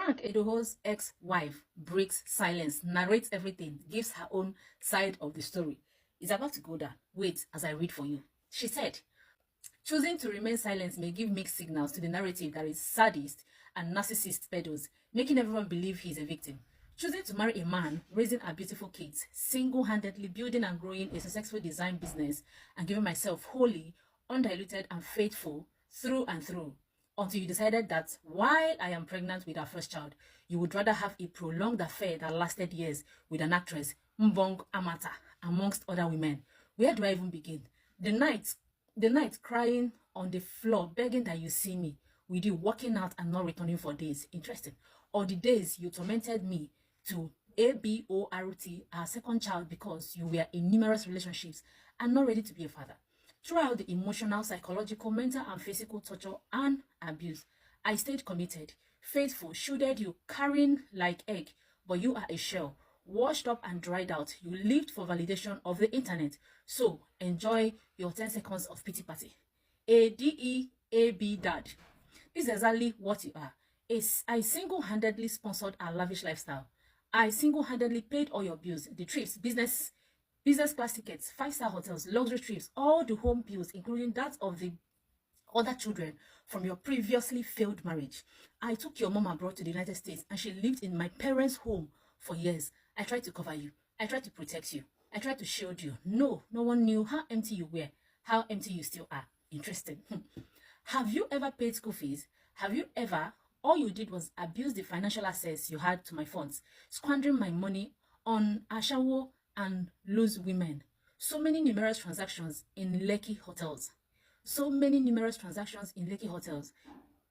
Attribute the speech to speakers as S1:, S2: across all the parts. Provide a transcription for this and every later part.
S1: Frank Edoho's ex-wife breaks silence, narrates everything, gives her own side of the story. It's about to go down. Wait as I read for you. She said, choosing to remain silent may give mixed signals to the narrative that is sadist and narcissist peddles, making everyone believe he's a victim. Choosing to marry a man, raising our beautiful kids, single-handedly building and growing a successful design business, and giving myself wholly, undiluted, and faithful through and through, until you decided that while I am pregnant with our first child, you would rather have a prolonged affair that lasted years with an actress, Mbong Amata, amongst other women. Where do I even begin? The night crying on the floor, begging that you see me, with you working out and not returning for days. Interesting. Or the days you tormented me to abort, our second child, because you were in numerous relationships and not ready to be a father. Throughout the emotional, psychological, mental, and physical torture and abuse, I stayed committed, faithful, shielded you, carrying like egg, but you are a shell, washed up and dried out. You lived for validation of the internet. So enjoy your 10 seconds of pity party. ADEAB dad. This is exactly what you are. I single-handedly sponsored our lavish lifestyle. I single-handedly paid all your bills, the trips, business class tickets, 5-star hotels, luxury trips, all the home bills, including that of the other children from your previously failed marriage. I took your mom abroad to the United States and she lived in my parents' home for years. I tried to cover you. I tried to protect you. I tried to shield you. No one knew how empty you were, how empty you still are. Interesting. Have you ever paid school fees? Have you ever? All you did was abuse the financial access you had to my funds, squandering my money on ashawo and loose women. So many numerous transactions in Lekki hotels.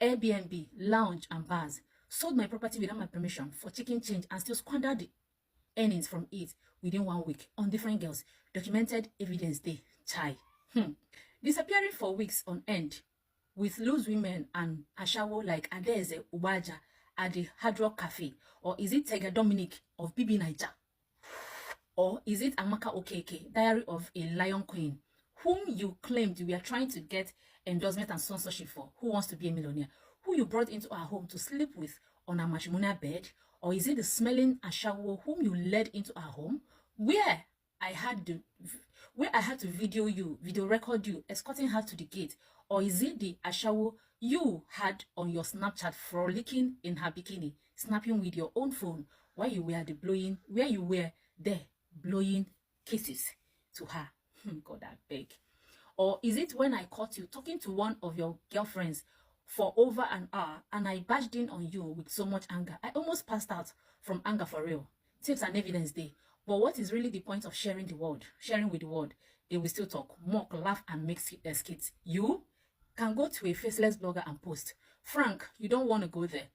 S1: Airbnb, lounge, and bars. Sold my property without my permission for chicken change and still squandered the earnings from it within 1 week on different girls. Documented evidence day. Chai. Disappearing for weeks on end with loose women and ashawo like Adeze Ubaja at the Hard Rock Cafe? Or is it Tiger Dominic of Bibi Naija? Or is it Amaka Okeke, Diary of a Lion Queen, whom you claimed you were trying to get endorsement and sponsorship for, who wants to be a millionaire, who you brought into our home to sleep with on a matrimonial bed? Or is it the smelling ashawo whom you led into our home, where I had to video record you, escorting her to the gate? Or is it the ashawo you had on your Snapchat frolicking in her bikini, snapping with your own phone while you were there blowing kisses to her? God, I beg. Or is it when I caught you talking to one of your girlfriends for over an hour and I barged in on you with so much anger? I almost passed out from anger for real. Tips and evidence day. But what is really the point of sharing with the world? They will still talk, mock, laugh, and make skits. You can go to a faceless blogger and post. Frank, you don't want to go there.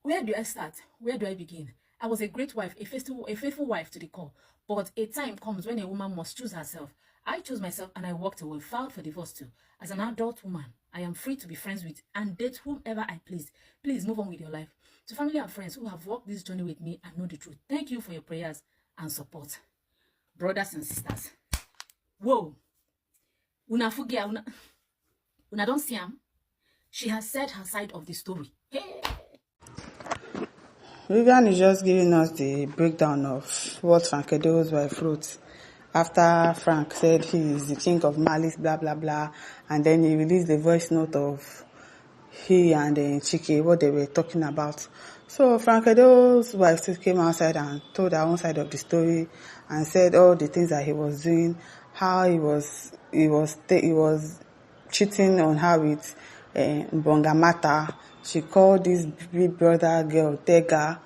S1: Where do I start? Where do I begin? I was a great wife, a faithful wife to the core. But a time comes when a woman must choose herself. I chose myself and I walked away, filed for divorce too. As an adult woman, I am free to be friends with and date whomever I please. Please move on with your life. To family and friends who have walked this journey with me and know the truth, thank you for your prayers and support. Brothers and sisters. Whoa. Una don't see him. She has said her side of the story. Hey.
S2: Vivian is just giving us the breakdown of what Frank Edoho's wife wrote after Frank said he is the king of malice, blah, blah, blah. And then he released the voice note of he and Chike, what they were talking about. So Frank Edoho's wife still came outside and told her own side of the story and said all the things that he was doing, how he was cheating on her with Bongamata. She called this big brother girl Tega.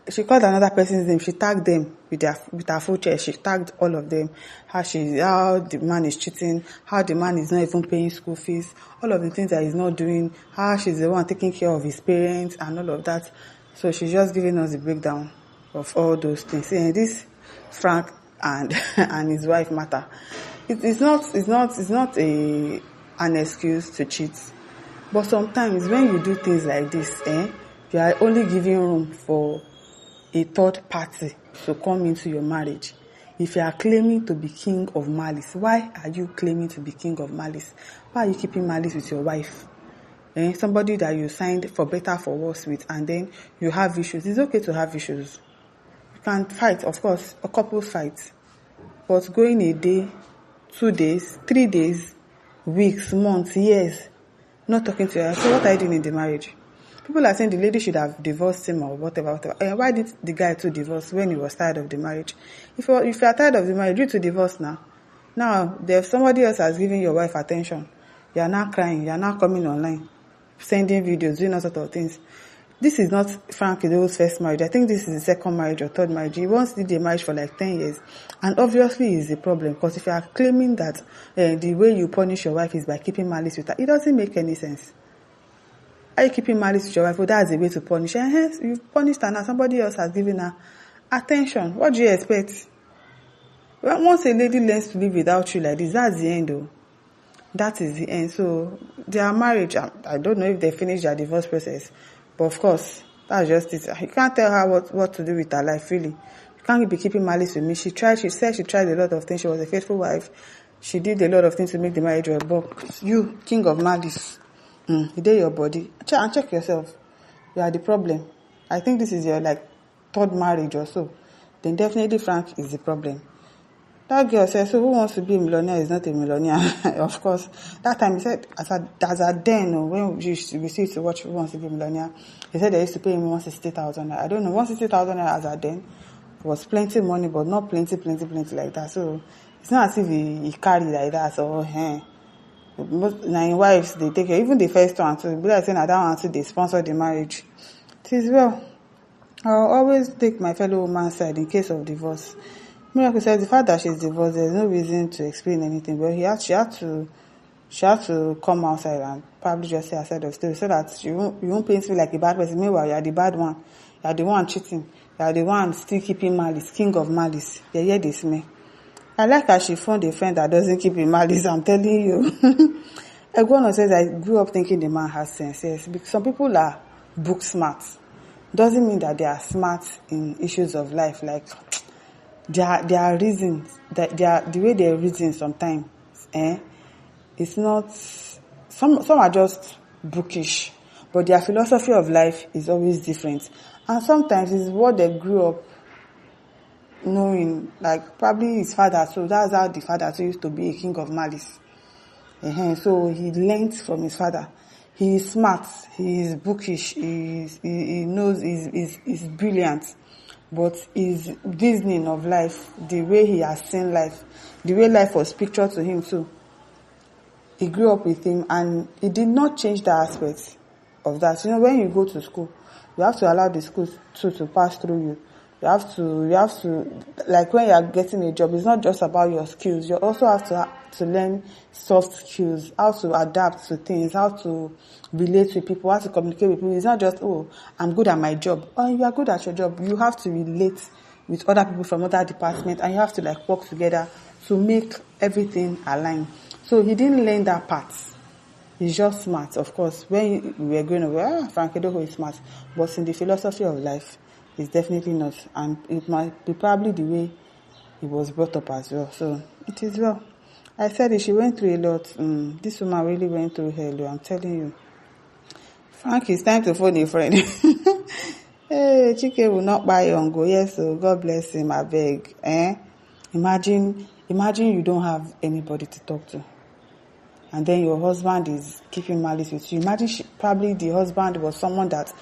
S2: She called another person's name. She tagged them with her full chest. She tagged all of them. How the man is cheating. How the man is not even paying school fees. All of the things that he's not doing. How she's the one taking care of his parents and all of that. So she's just giving us the breakdown of all those things. And this Frank and his wife matter. It's not an excuse to cheat. But sometimes when you do things like this, you are only giving room for a third party to come into your marriage. If you are claiming to be king of malice, why are you claiming to be king of malice? Why are you keeping malice with your wife? somebody that you signed for better for worse with, and then you have issues. It's okay to have issues. You can fight, of course, a couple fight. But going a day, 2 days, 3 days, weeks, months, years, not talking to her. So what are you doing in the marriage? People are saying the lady should have divorced him or whatever. Why did the guy to divorce when he was tired of the marriage? If you are tired of the marriage, you to divorce now. Now, there's somebody else has given your wife attention. You are now crying. You are now coming online, sending videos, doing all sorts of things. This is not Frank Edoho's first marriage. I think this is his second marriage or third marriage. He once did a marriage for like 10 years. And obviously it's a problem, because if you are claiming that the way you punish your wife is by keeping malice with her, it doesn't make any sense. Are you keeping malice with your wife? Well, that's a way to punish her. Hence, you've punished her now. Somebody else has given her attention. What do you expect? Well, once a lady learns to live without you like this, that's the end though. That is the end. So, their marriage, I don't know if they finished their divorce process. But of course, that's just it. You can't tell her what to do with her life, really. You can't be keeping malice with me. She said she tried a lot of things. She was a faithful wife. She did a lot of things to make the marriage work. But you, king of malice, you did your body. Check yourself. You are the problem. I think this is your third marriage or so. Then definitely Frank is the problem. That girl said, so who wants to be a millionaire is not a millionaire. Of course. That time he said, as a then, when we used to watch Who Wants to Be a Millionaire, he said they used to pay him 160,000. I don't know, 160,000 as a then was plenty money, but not plenty like that. So it's not as if he carried like that. So, now in wives, they take care. Even the first one, so be like saying that one too, they sponsor the marriage. It is well. I'll always take my fellow woman's side in case of divorce. Miracle says the fact that she's divorced, there's no reason to explain anything. But she had to come outside and probably just say her side of the story, so that you won't paint me like a bad person. Meanwhile, you're the bad one. You're the one cheating. You're the one still keeping malice, king of malice. You hear this, me? I like how she found a friend that doesn't keep in malice. I'm telling you. Everyone says I grew up thinking the man has sense. Yes, because some people are book smart. Doesn't mean that they are smart in issues of life. Like, their reasons, the way they reason sometimes, it's not, some are just bookish, but their philosophy of life is always different. And sometimes it's what they grew up knowing, like probably his father, so that's how the father too used to be a king of malice. So he learned from his father. He is smart, he is bookish, he knows, he's brilliant. But his visioning of life, the way he has seen life, the way life was pictured to him too, he grew up with him, and it did not change the aspect of that. When you go to school, you have to allow the school to pass through you. You have to, like when you are getting a job, it's not just about your skills. You also have to learn soft skills, how to adapt to things, how to relate with people, how to communicate with people. It's not just, I'm good at my job. You are good at your job. You have to relate with other people from other departments, and you have to work together to make everything align. So he didn't learn that part. He's just smart, of course. When we were growing up, Frank Edoho is smart. But in the philosophy of life, it's definitely not. And it might be probably the way he was brought up as well. So, it is well. I said it, she went through a lot. This woman really went through hell, I'm telling you. Frank, it's time to phone a friend. Hey, Chike will not buy on go. Yes, so God bless him, I beg. Imagine you don't have anybody to talk to. And then your husband is keeping malice with you. Imagine probably the husband was someone that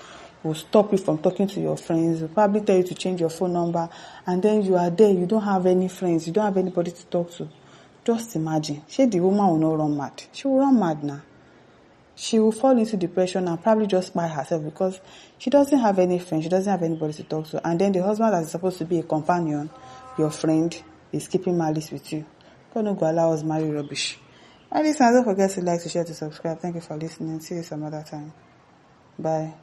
S2: will stop you from talking to your friends, will probably tell you to change your phone number, and then you are there, you don't have any friends, you don't have anybody to talk to. Just imagine. The woman will not run mad. She will run mad now. She will fall into depression and probably just by herself, because she doesn't have any friends, she doesn't have anybody to talk to. And then the husband that is supposed to be a companion, your friend, is keeping malice with you. God no go allow us marry rubbish. And listen, don't forget to like, to share, to subscribe. Thank you for listening. See you some other time. Bye.